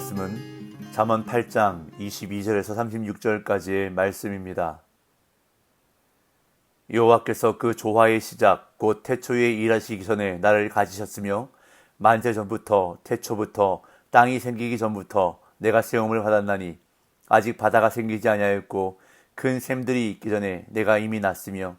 말씀은 잠언 8장 22절에서 36절까지의 말씀입니다. 여호와께서 그 조화의 시작 곧 태초에 일하시기 전에 나를 가지셨으며 만세 전부터 태초부터 땅이 생기기 전부터 내가 세움을 받았나니 아직 바다가 생기지 아니하였고 큰 샘들이 있기 전에 내가 이미 났으며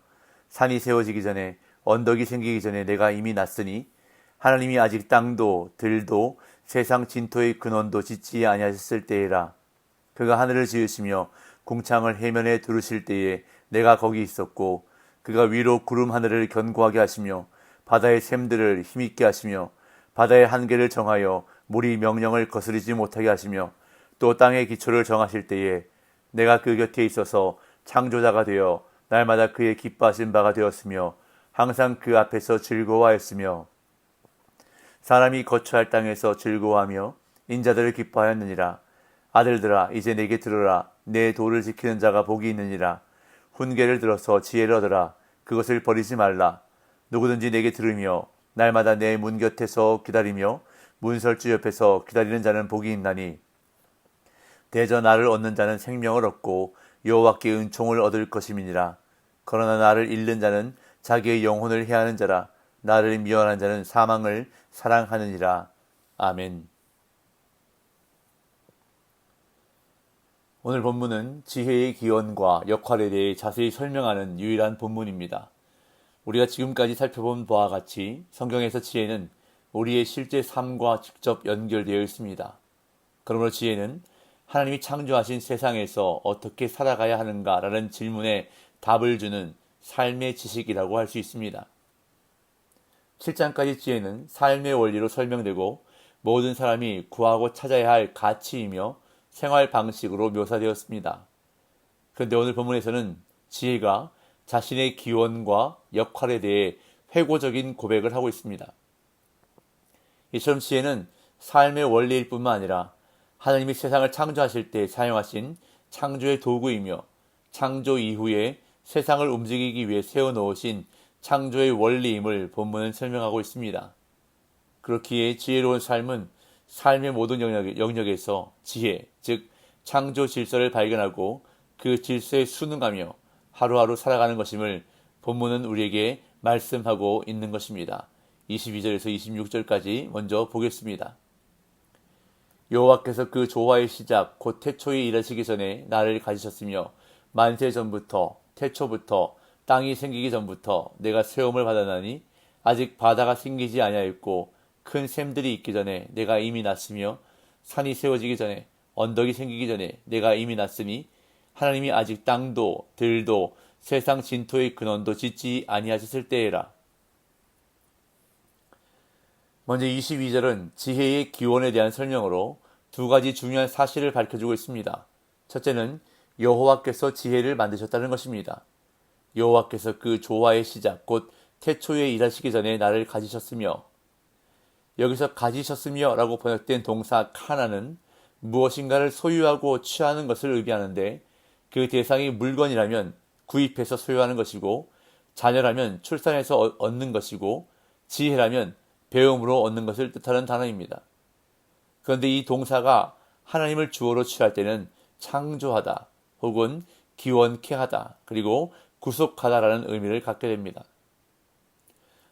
산이 세워지기 전에 언덕이 생기기 전에 내가 이미 났으니 하나님이 아직 땅도 들도 세상 진토의 근원도 짓지 아니하셨을 때에라. 그가 하늘을 지으시며 궁창을 해면에 두르실 때에 내가 거기 있었고 그가 위로 구름 하늘을 견고하게 하시며 바다의 샘들을 힘있게 하시며 바다의 한계를 정하여 물이 명령을 거스르지 못하게 하시며 또 땅의 기초를 정하실 때에 내가 그 곁에 있어서 창조자가 되어 날마다 그의 기뻐하신 바가 되었으며 항상 그 앞에서 즐거워하였으며 사람이 거처할 땅에서 즐거워하며 인자들을 기뻐하였느니라. 아들들아 이제 내게 들으라. 내 도를 지키는 자가 복이 있느니라. 훈계를 들어서 지혜를 얻으라. 그것을 버리지 말라. 누구든지 내게 들으며 날마다 내 문 곁에서 기다리며 문설주 옆에서 기다리는 자는 복이 있나니 대저 나를 얻는 자는 생명을 얻고 여호와께 은총을 얻을 것임이니라. 그러나 나를 잃는 자는 자기의 영혼을 해하는 자라. 나를 미워하는 자는 사망을 사랑하느니라. 아멘. 오늘 본문은 지혜의 기원과 역할에 대해 자세히 설명하는 유일한 본문입니다. 우리가 지금까지 살펴본 바와 같이 성경에서 지혜는 우리의 실제 삶과 직접 연결되어 있습니다. 그러므로 지혜는 하나님이 창조하신 세상에서 어떻게 살아가야 하는가라는 질문에 답을 주는 삶의 지식이라고 할 수 있습니다. 7장까지 지혜는 삶의 원리로 설명되고 모든 사람이 구하고 찾아야 할 가치이며 생활 방식으로 묘사되었습니다. 그런데 오늘 본문에서는 지혜가 자신의 기원과 역할에 대해 회고적인 고백을 하고 있습니다. 이처럼 지혜는 삶의 원리일 뿐만 아니라 하나님이 세상을 창조하실 때 사용하신 창조의 도구이며 창조 이후에 세상을 움직이기 위해 세워놓으신 창조의 원리임을 본문은 설명하고 있습니다. 그렇기에 지혜로운 삶은 삶의 모든 영역에서 지혜, 즉 창조 질서를 발견하고 그 질서에 순응하며 하루하루 살아가는 것임을 본문은 우리에게 말씀하고 있는 것입니다. 22절에서 26절까지 먼저 보겠습니다. 여호와께서 그 조화의 시작 곧 태초에 일하시기 전에 나를 가지셨으며 만세 전부터 태초부터 땅이 생기기 전부터 내가 세움을 받았나니 아직 바다가 생기지 아니하였고 큰 샘들이 있기 전에 내가 이미 났으며 산이 세워지기 전에 언덕이 생기기 전에 내가 이미 났으니 하나님이 아직 땅도 들도 세상 진토의 근원도 짓지 아니하셨을 때에라. 먼저 22절은 지혜의 기원에 대한 설명으로 두 가지 중요한 사실을 밝혀주고 있습니다. 첫째는 여호와께서 지혜를 만드셨다는 것입니다. 여호와께서 그 조화의 시작 곧 태초에 일하시기 전에 나를 가지셨으며, 여기서 가지셨으며 라고 번역된 동사 카나는 무엇인가를 소유하고 취하는 것을 의미하는데 그 대상이 물건이라면 구입해서 소유하는 것이고 자녀라면 출산해서 얻는 것이고 지혜라면 배움으로 얻는 것을 뜻하는 단어입니다. 그런데 이 동사가 하나님을 주어로 취할 때는 창조하다 혹은 기원케 하다 그리고 구속하다라는 의미를 갖게 됩니다.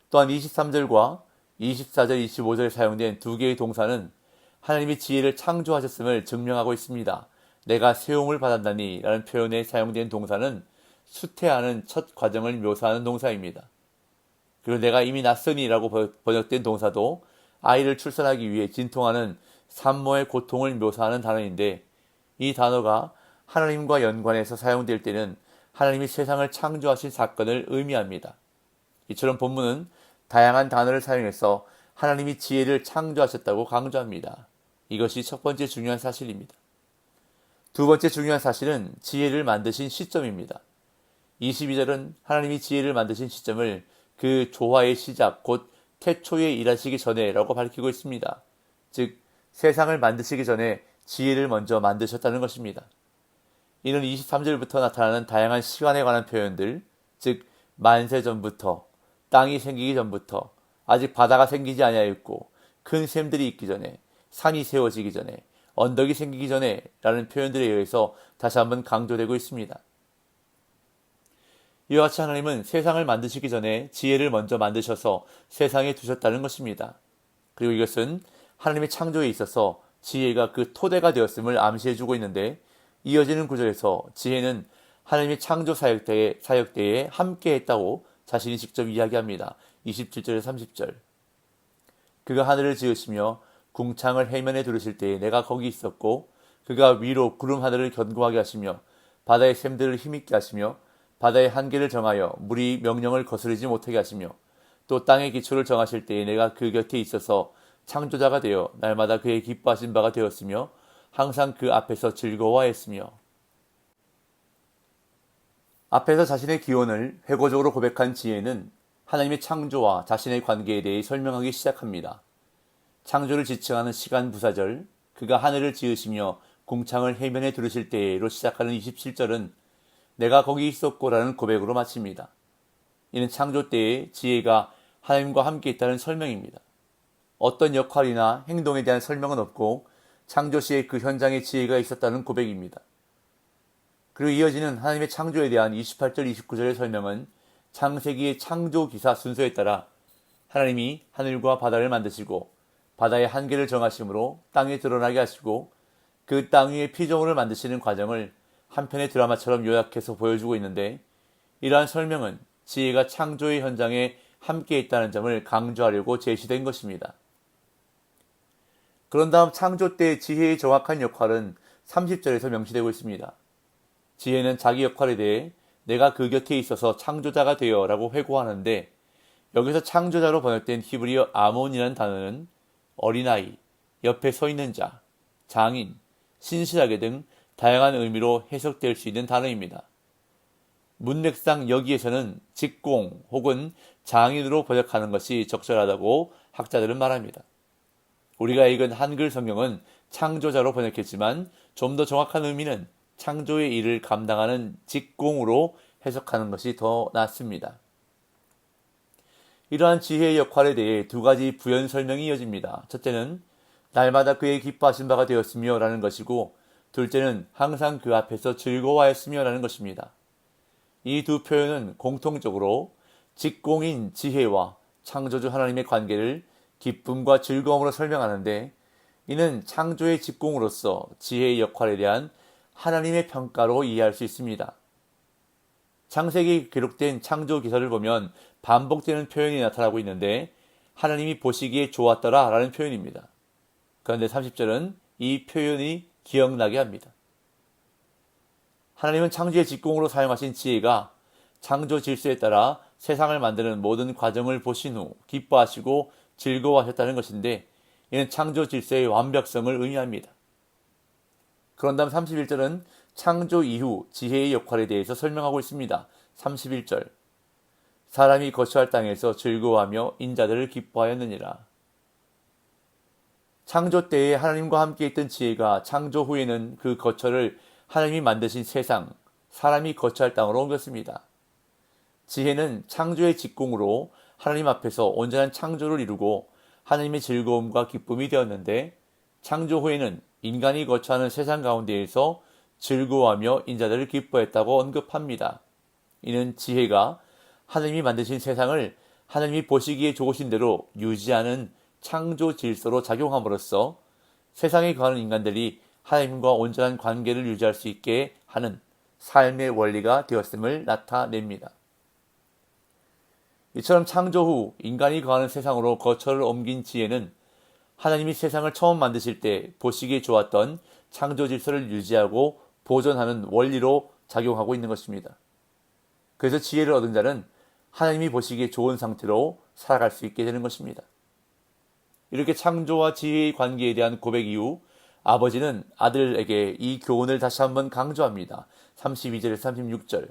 또한 23절과 24절, 25절에 사용된 두 개의 동사는 하나님이 지혜를 창조하셨음을 증명하고 있습니다. 내가 세움을 받았나니 라는 표현에 사용된 동사는 수태하는 첫 과정을 묘사하는 동사입니다. 그리고 내가 이미 났으니 라고 번역된 동사도 아이를 출산하기 위해 진통하는 산모의 고통을 묘사하는 단어인데 이 단어가 하나님과 연관해서 사용될 때는 하나님이 세상을 창조하신 사건을 의미합니다. 이처럼 본문은 다양한 단어를 사용해서 하나님이 지혜를 창조하셨다고 강조합니다. 이것이 첫 번째 중요한 사실입니다. 두 번째 중요한 사실은 지혜를 만드신 시점입니다. 22절은 하나님이 지혜를 만드신 시점을 그 조화의 시작 곧 태초에 일하시기 전에 라고 밝히고 있습니다. 즉 세상을 만드시기 전에 지혜를 먼저 만드셨다는 것입니다. 이는 23절부터 나타나는 다양한 시간에 관한 표현들, 즉 만세 전부터, 땅이 생기기 전부터, 아직 바다가 생기지 아니하였고 큰 샘들이 있기 전에, 산이 세워지기 전에, 언덕이 생기기 전에 라는 표현들에 의해서 다시 한번 강조되고 있습니다. 이와 같이 하나님은 세상을 만드시기 전에 지혜를 먼저 만드셔서 세상에 두셨다는 것입니다. 그리고 이것은 하나님의 창조에 있어서 지혜가 그 토대가 되었음을 암시해주고 있는데, 이어지는 구절에서 지혜는 하나님의 창조 사역대에 함께 했다고 자신이 직접 이야기합니다. 27절에 30절. 그가 하늘을 지으시며 궁창을 해면에 두르실 때에 내가 거기 있었고, 그가 위로 구름 하늘을 견고하게 하시며 바다의 샘들을 힘있게 하시며 바다의 한계를 정하여 물이 명령을 거스르지 못하게 하시며 또 땅의 기초를 정하실 때에 내가 그 곁에 있어서 창조자가 되어 날마다 그의 기뻐하신 바가 되었으며 항상 그 앞에서 즐거워했으며. 앞에서 자신의 기원을 회고적으로 고백한 지혜는 하나님의 창조와 자신의 관계에 대해 설명하기 시작합니다. 창조를 지칭하는 시간 부사절, 그가 하늘을 지으시며 궁창을 해면에 두르실 때로 시작하는 27절은 내가 거기 있었고라는 고백으로 마칩니다. 이는 창조 때에 지혜가 하나님과 함께 있다는 설명입니다. 어떤 역할이나 행동에 대한 설명은 없고 창조 시에 그 현장에 지혜가 있었다는 고백입니다. 그리고 이어지는 하나님의 창조에 대한 28절, 29절의 설명은 창세기의 창조 기사 순서에 따라 하나님이 하늘과 바다를 만드시고 바다의 한계를 정하심으로 땅에 드러나게 하시고 그 땅 위에 피조물을 만드시는 과정을 한편의 드라마처럼 요약해서 보여주고 있는데, 이러한 설명은 지혜가 창조의 현장에 함께 있다는 점을 강조하려고 제시된 것입니다. 그런 다음 창조 때 지혜의 정확한 역할은 30절에서 명시되고 있습니다. 지혜는 자기 역할에 대해 내가 그 곁에 있어서 창조자가 되어 라고 회고하는데, 여기서 창조자로 번역된 히브리어 아몬이라는 단어는 어린아이, 옆에 서 있는 자, 장인, 신실하게 등 다양한 의미로 해석될 수 있는 단어입니다. 문맥상 여기에서는 직공 혹은 장인으로 번역하는 것이 적절하다고 학자들은 말합니다. 우리가 읽은 한글 성경은 창조자로 번역했지만 좀 더 정확한 의미는 창조의 일을 감당하는 직공으로 해석하는 것이 더 낫습니다. 이러한 지혜의 역할에 대해 두 가지 부연 설명이 이어집니다. 첫째는 날마다 그의 기뻐하신 바가 되었으며 라는 것이고, 둘째는 항상 그 앞에서 즐거워하였으며 라는 것입니다. 이 두 표현은 공통적으로 직공인 지혜와 창조주 하나님의 관계를 기쁨과 즐거움으로 설명하는데, 이는 창조의 직공으로서 지혜의 역할에 대한 하나님의 평가로 이해할 수 있습니다. 창세기에 기록된 창조 기사를 보면 반복되는 표현이 나타나고 있는데, 하나님이 보시기에 좋았더라 라는 표현입니다. 그런데 30절은 이 표현이 기억나게 합니다. 하나님은 창조의 직공으로 사용하신 지혜가 창조 질서에 따라 세상을 만드는 모든 과정을 보신 후 기뻐하시고 즐거워하셨다는 것인데, 이는 창조 질서의 완벽성을 의미합니다. 그런 다음 31절은 창조 이후 지혜의 역할에 대해서 설명하고 있습니다. 31절, 사람이 거처할 땅에서 즐거워하며 인자들을 기뻐하였느니라. 창조 때에 하나님과 함께 있던 지혜가 창조 후에는 그 거처를 하나님이 만드신 세상, 사람이 거처할 땅으로 옮겼습니다. 지혜는 창조의 직공으로 하나님 앞에서 온전한 창조를 이루고 하나님의 즐거움과 기쁨이 되었는데, 창조 후에는 인간이 거처하는 세상 가운데에서 즐거워하며 인자들을 기뻐했다고 언급합니다. 이는 지혜가 하나님이 만드신 세상을 하나님이 보시기에 좋으신 대로 유지하는 창조 질서로 작용함으로써 세상에 거하는 인간들이 하나님과 온전한 관계를 유지할 수 있게 하는 삶의 원리가 되었음을 나타냅니다. 이처럼 창조 후 인간이 거하는 세상으로 거처를 옮긴 지혜는 하나님이 세상을 처음 만드실 때 보시기에 좋았던 창조 질서를 유지하고 보존하는 원리로 작용하고 있는 것입니다. 그래서 지혜를 얻은 자는 하나님이 보시기에 좋은 상태로 살아갈 수 있게 되는 것입니다. 이렇게 창조와 지혜의 관계에 대한 고백 이후 아버지는 아들에게 이 교훈을 다시 한번 강조합니다. 32절에서 36절.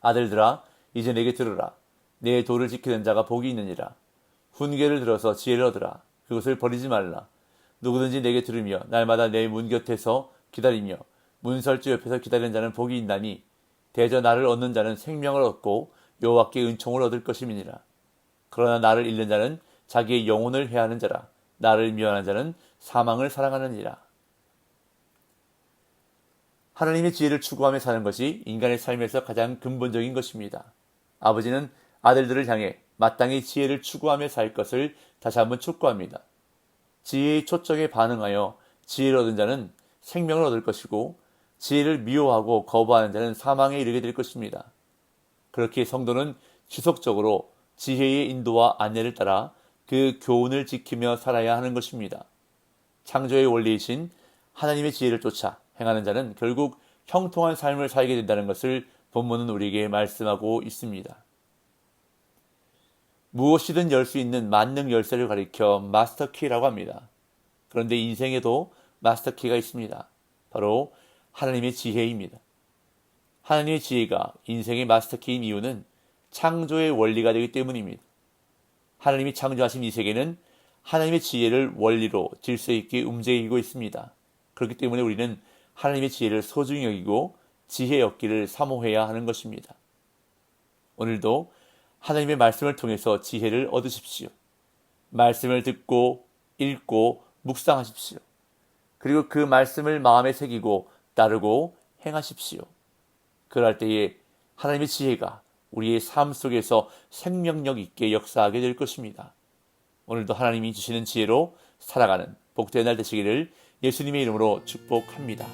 아들들아, 이제 내게 들으라. 내 도를 지키는 자가 복이 있느니라. 훈계를 들어서 지혜를 얻으라. 그것을 버리지 말라. 누구든지 내게 들으며 날마다 내 문 곁에서 기다리며 문설주 옆에서 기다리는 자는 복이 있나니 대저 나를 얻는 자는 생명을 얻고 여호와께 은총을 얻을 것임이니라. 그러나 나를 잃는 자는 자기의 영혼을 해하는 자라. 나를 미워하는 자는 사망을 사랑하느니라. 하나님의 지혜를 추구하며 사는 것이 인간의 삶에서 가장 근본적인 것입니다. 아버지는 아들들을 향해 마땅히 지혜를 추구하며 살 것을 다시 한번 촉구합니다. 지혜의 초청에 반응하여 지혜를 얻은 자는 생명을 얻을 것이고 지혜를 미워하고 거부하는 자는 사망에 이르게 될 것입니다. 그렇게 성도는 지속적으로 지혜의 인도와 안내를 따라 그 교훈을 지키며 살아야 하는 것입니다. 창조의 원리이신 하나님의 지혜를 쫓아 행하는 자는 결국 형통한 삶을 살게 된다는 것을 본문은 우리에게 말씀하고 있습니다. 무엇이든 열 수 있는 만능 열쇠를 가리켜 마스터키라고 합니다. 그런데 인생에도 마스터키가 있습니다. 바로 하나님의 지혜입니다. 하나님의 지혜가 인생의 마스터키인 이유는 창조의 원리가 되기 때문입니다. 하나님이 창조하신 이 세계는 하나님의 지혜를 원리로 질서 있게 움직이고 있습니다. 그렇기 때문에 우리는 하나님의 지혜를 소중히 여기고 지혜 얻기를 사모해야 하는 것입니다. 오늘도 하나님의 말씀을 통해서 지혜를 얻으십시오. 말씀을 듣고 읽고 묵상하십시오. 그리고 그 말씀을 마음에 새기고 따르고 행하십시오. 그럴 때에 하나님의 지혜가 우리의 삶 속에서 생명력 있게 역사하게 될 것입니다. 오늘도 하나님이 주시는 지혜로 살아가는 복된 날 되시기를 예수님의 이름으로 축복합니다.